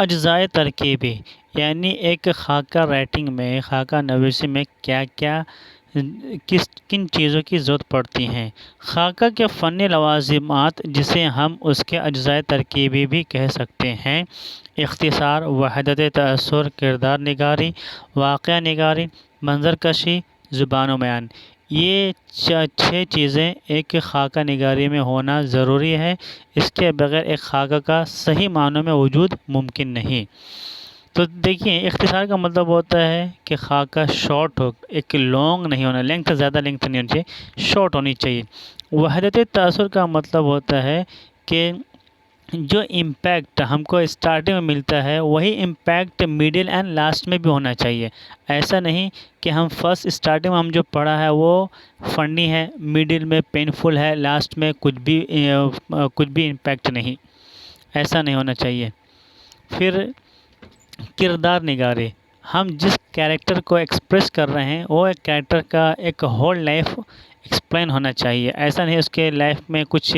اجزائے ترکیبی، یعنی ایک خاکہ رائٹنگ میں، خاکہ نویسی میں کیا کیا کن چیزوں کی ضرورت پڑتی ہیں۔ خاکہ کے فنی لوازمات، جسے ہم اس کے اجزائے ترکیبی بھی کہہ سکتے ہیں: اختصار، وحدت تاثر، کردار نگاری، واقعہ نگاری، منظر کشی، زبان و بیان۔ یہ 6 چیزیں ایک خاکہ نگاری میں ہونا ضروری ہے۔ اس کے بغیر ایک خاکہ کا صحیح معنوں میں وجود ممکن نہیں۔ تو دیکھیے، اختصار کا مطلب ہوتا ہے کہ خاکہ شارٹ ہو، ایک لانگ نہیں ہونا، زیادہ لینتھ نہیں ہونی چاہیے، شارٹ ہونی چاہیے۔ وحدت تاثر کا مطلب ہوتا ہے کہ جو امپیکٹ ہم کو اسٹارٹنگ میں ملتا ہے، وہی امپیکٹ میڈل اینڈ لاسٹ میں بھی ہونا چاہیے۔ ایسا نہیں کہ ہم فرسٹ اسٹارٹنگ میں ہم جو پڑھا ہے وہ فنی ہے، میڈل میں پینفل ہے، لاسٹ میں کچھ بھی امپیکٹ نہیں، ایسا نہیں ہونا چاہیے۔ پھر کردار نگاری، ہم جس کیریکٹر کو ایکسپریس کر رہے ہیں وہ ایک کیریکٹر کا ایک ہول لائف ایکسپلین ہونا چاہیے۔ ایسا نہیں اس کے لائف میں کچھ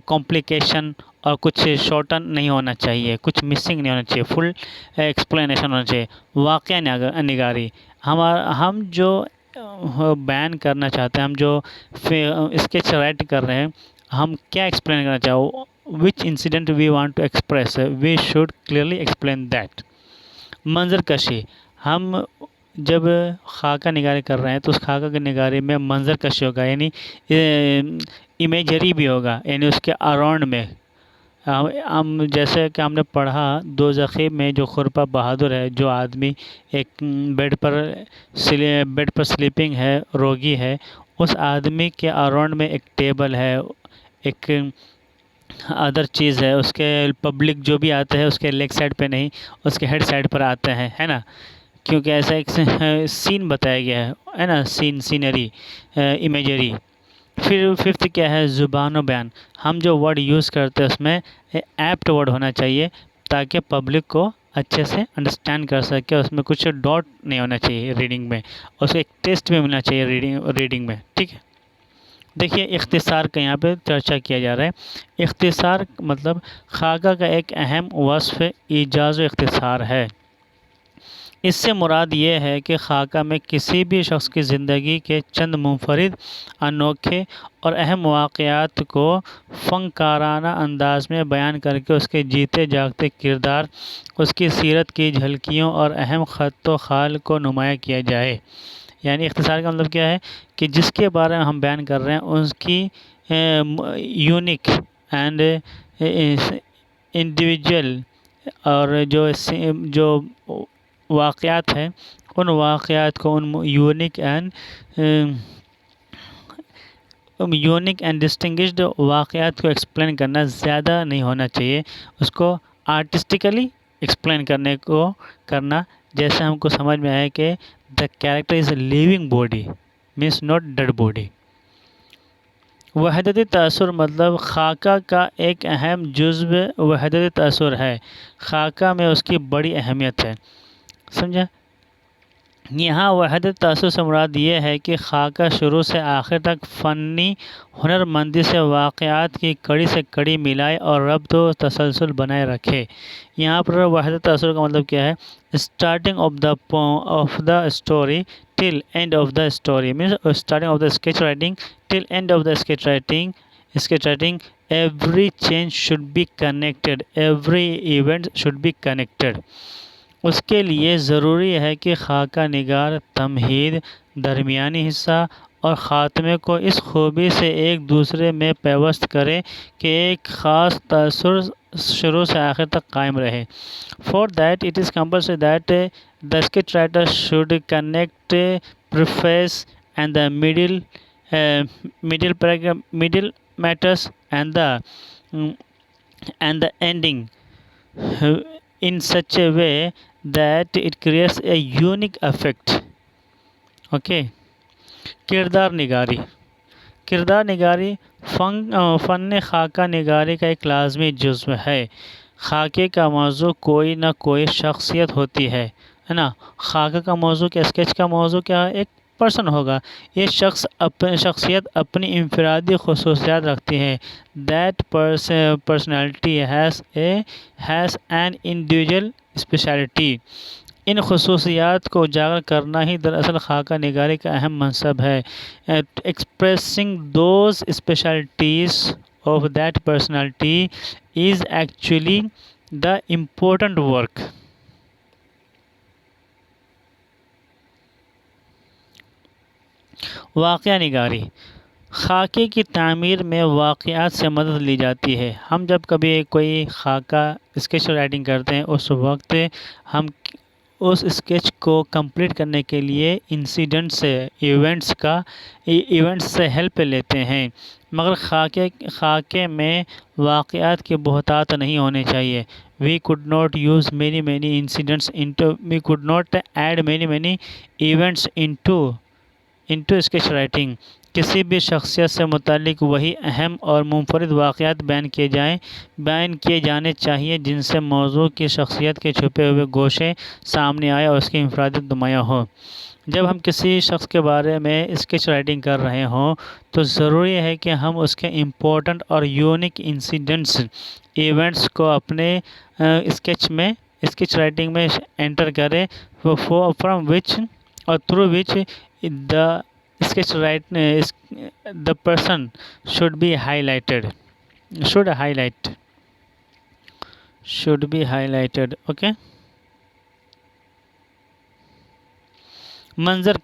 کمپلیکیشن اور کچھ شارٹن نہیں ہونا چاہیے، کچھ مسنگ نہیں ہونا چاہیے، فل ایکسپلینیشن ہونا چاہیے۔ واقعہ نگاری، ہم جو بیان کرنا چاہتے ہیں، ہم جو اسکیچ رائٹ کر رہے ہیں، ہم کیا ایکسپلین کرنا چاہو which incident we want to express, we should clearly explain that۔ منظر کشی، ہم جب خاکہ نگاری کر رہے ہیں تو اس خاکہ کی نگاری میں منظر کشی ہوگا، یعنی امیجری بھی ہوگا، یعنی اس کے اراؤنڈ میں ہم جیسے کہ ہم نے پڑھا دوزخی میں جو خرپا بہادر ہے، جو آدمی ایک بیڈ پر سلیپنگ ہے، روگی ہے، اس آدمی کے اراؤنڈ میں ایک ٹیبل ہے، ایک ادر چیز ہے، اس کے پبلک جو بھی آتے ہیں اس کے لیگ سائڈ پہ نہیں، اس کے ہیڈ سائڈ پر آتے ہیں، ہے نا، کیونکہ ایسا ایک سین بتایا گیا ہے نا، سینری، امیجری۔ پھر ففتھ کیا ہے؟ زبان و بیان، ہم جو ورڈ یوز کرتے ہیں اس میں ایپٹ ورڈ ہونا چاہیے تاکہ پبلک کو اچھے سے انڈرسٹینڈ کر سکے، اس میں کچھ ڈاٹ نہیں ہونا چاہیے ریڈنگ میں، اس کو ایک ٹیسٹ بھی ملنا چاہیے ریڈنگ میں، ٹھیک ہے۔ دیکھیے اختصار کا یہاں پہ چرچا کیا جا رہا ہے۔ اختصار مطلب خاکہ کا ایک اہم وصف ایجاز و اختصار ہے۔ اس سے مراد یہ ہے کہ خاکہ میں کسی بھی شخص کی زندگی کے چند منفرد، انوکھے اور اہم واقعات کو فنکارانہ انداز میں بیان کر کے اس کے جیتے جاگتے کردار، اس کی سیرت کی جھلکیوں اور اہم خط و خال کو نمایاں کیا جائے۔ یعنی اختصار کا مطلب کیا ہے کہ جس کے بارے میں ہم بیان کر رہے ہیں اس کی یونیک اینڈ انڈیویجول اور جو واقعات ہیں، ان واقعات کو، ان یونیک اینڈ ڈسٹنگشڈ واقعات کو ایکسپلین کرنا زیادہ نہیں ہونا چاہیے، اس کو آرٹسٹیکلی ایکسپلین کرنا جیسے ہم کو سمجھ میں آئے کہ the character is a living body means not dead body۔ وحدت تاثر مطلب خاکہ کا ایک اہم جزو وحدت تاثر ہے، خاکہ میں اس کی بڑی اہمیت ہے، سمجھا۔ یہاں وحدت تاثر سے مراد یہ ہے کہ خاکہ شروع سے آخر تک فنی ہنرمندی سے واقعات کی کڑی سے کڑی ملائے اور ربط و تسلسل بنائے رکھے۔ یہاں پر وحدت تاثر کا مطلب کیا ہے؟ Starting of the story till end of the story means starting of the sketch writing till end of the sketch writing every change should be connected, every event should be connected. اس کے لیے ضروری ہے کہ خاکہ نگار تمہید، درمیانی حصہ اور خاتمے کو اس خوبی سے ایک دوسرے میں پیوست کرے کہ ایک خاص تاثر شروع سے آخر تک قائم رہے۔ For that it is compulsory that the sketch writer should connect preface and the middle matters and the ending in such a way that it creates a unique effect۔ Okay. کردار نگاری فن خاکہ نگاری کا ایک لازمی جزو ہے۔ خاکے کا موضوع کوئی نہ کوئی شخصیت ہوتی ہے نا۔ خاکہ کا موضوع کیا، اسکیچ کا موضوع کیا ہے؟ ایک پرسن ہوگا. یہ شخصیت اپنی انفرادی خصوصیات رکھتی ہے. That personality has an individual speciality. ان خصوصیات کو اجاگر کرنا ہی دراصل خاکہ نگاری کا اہم منصب ہے. Expressing those specialties of that personality is actually the important work. واقعہ نگاری. خاکے کی تعمیر میں واقعات سے مدد لی جاتی ہے. ہم جب کبھی کوئی خاکہ اسکیچ رائٹنگ کرتے ہیں اس وقت ہم اس اسکیچ کو کمپلیٹ کرنے کے لیے ایونٹس سے ہیلپ لیتے ہیں. مگر خاکے میں واقعات کے بہتات نہیں ہونے چاہیے. We could not add many events into sketch writing. کسی بھی شخصیت سے متعلق وہی اہم اور منفرد واقعات بیان کیے جانے چاہیے جن سے موضوع کی شخصیت کے چھپے ہوئے گوشے سامنے آئے اور اس کی انفرادیت نمایاں ہو. جب ہم کسی شخص کے بارے میں اسکیچ رائٹنگ کر رہے ہوں تو ضروری ہے کہ ہم اس کے امپورٹنٹ اور یونیک ایونٹس کو اپنے اسکیچ رائٹنگ میں انٹر کریں from which or through which the person should be highlighted. Okay. منظر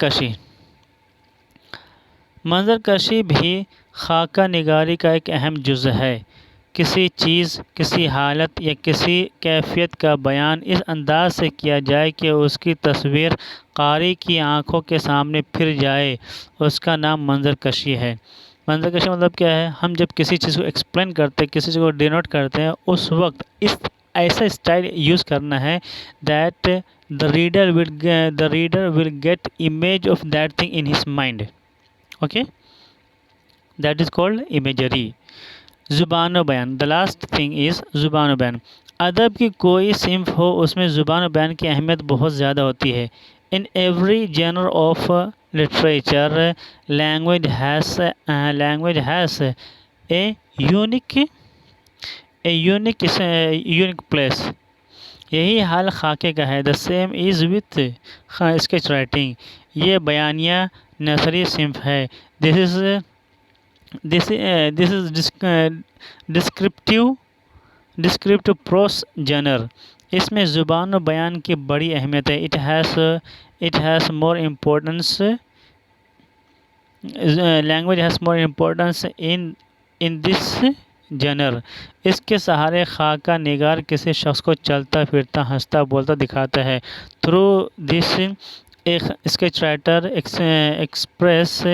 کشی بھی خاکہ نگاری کا ایک اہم جزء ہے. کسی چیز، کسی حالت یا کسی کیفیت کا بیان اس انداز سے کیا جائے کہ اس کی تصویر قاری کی آنکھوں کے سامنے پھر جائے، اس کا نام منظر کشی ہے. منظر کشی مطلب کیا ہے؟ ہم جب کسی چیز کو ایکسپلین کرتے ہیں، کسی چیز کو ڈینوٹ کرتے ہیں، اس وقت ایسا اسٹائل یوز کرنا ہے that the reader will get image of that thing in his mind. Okay, that is called imagery. زبان و بیان. The last thing is زبان و بیان. ادب کی کوئی صنف ہو اس میں زبان و بیان کی اہمیت بہت زیادہ ہوتی ہے. In every genre of literature, language has a unique place. یہی حال خاکے کا ہے. The same is with sketch writing. یہ بیانیہ نثری صنف ہے. This is descriptive prose genre. اس میں زبان و بیان کی بڑی اہمیت ہے. It has more importance. Language has more importance in this genre. اس کے سہارے خاکہ نگار کسی شخص کو چلتا پھرتا ہنستا بولتا دکھاتا ہے. Through this, a sketch writer express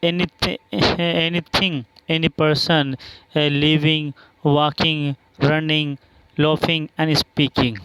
anything, any person, living, walking, running, laughing and speaking.